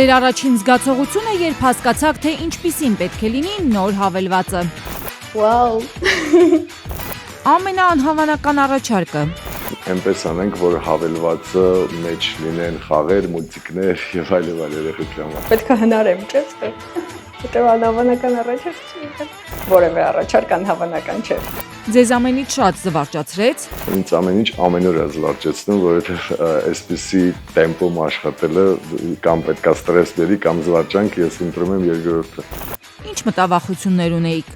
Ձեր առաջին զգացողությունը, երբ հասկացաք, թե ինչպիսին պետք է լինի նոր հավելվածը։ Վաու։ Ամենաանհավանական առաջարկը։ Այնպես անենք, որ հավելվածը մեջ լինեն խաղեր, մուլտիկներ եւ այլ երեխեքի համար։ Պետք է հնարեմ, չէ՞։ Հետո անհավանական առաջարկ չի։ Որևէ առաջարկ անհավանական չէ։ Ձեզ ամենից շատ զվարճացրեց։ Ինձ ամեն ինչ ամեն օր է զվարճացնում, որովհետեւ այսպիսի տեմպում աշխատելը կամ պետքա ստրես բերի կամ զվարճանք, ես ընտրում եմ երկրորդը։ Ինչ մտավախություններ ունեիք։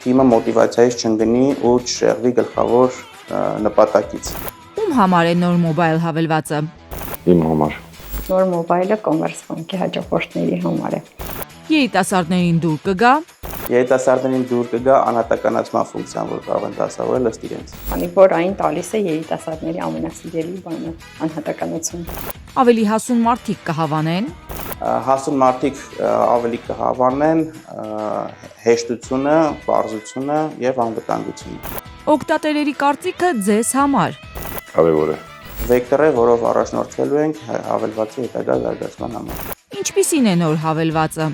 Թիմը մոտիվացիայից չընկնի ու չշեղվի գլխավոր նպատակից։ Ում համար է նոր մոբայլ հավելվածը։ Իմ համար։ Նոր մոբայլը Commerzbank-ի հաճախորդների համար է։ Երիտասարդներին դուր կգա։ Երիտասարդներին դուր կգա անհատականացման ֆունկցիան, որ կարող են դասավորել ըստ իրենց։ Քանի որ այն տալիս է երիտասարդների ամենասիրելի բանը՝ անհատականություն։ Ավելի հասուն մարդիկ կհավանեն։ Հասուն մարդիկ ավելի կհավանեն հեշտությունը, պարզությունը եւ անվտանգությունը։ Օգտատերերի կարծիքը ձեզ համար։ Կարևոր է։ Վեկտոր է, որով առաջնորդվելու ենք հավելվածի հետագա զարգացման համար։ Ինչպիսին է նոր հավելվածը։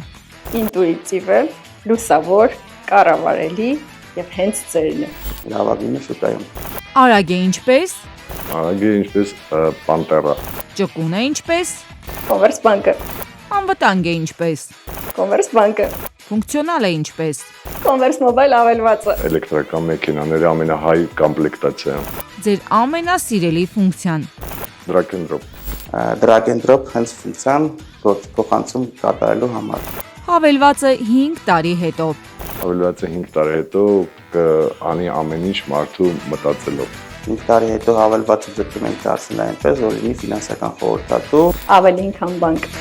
Ինտուիտիվ է, լուսավոր, կառավարելի եւ հենց ձերն է։ Լավագույնը շուկայում։ Արագ է ինչպես։ Արագ է ինչպես Pantera։ Ճկուն է ինչպես։ Commerzbank-ը։ Անվտանգ է ինչպես։ Commerzbank-ը։ Ֆունկցիոնալ է ինչպես։ Commerz Mobile հավելվածը։ Էլեկտրական մեքենաների ամենահայ կոմպլեկտացիան։ Ձեր ամենասիրելի ֆունկցիան։ Drag and drop։ Drag and drop հենց ֆունկցիան փոխանցում կատարելու համար։ Հավելվածը 5 տարի հետո։ Հավելվածը 5 տարի հետո կանի ամեն ինչ մարդու մտածելով։ 5 տարի հետո հավելվածը ձգտում ենք դարձնել այնպես, որ լինի ֆինանսական խորհրդատու։ Ավելին քան բանկ։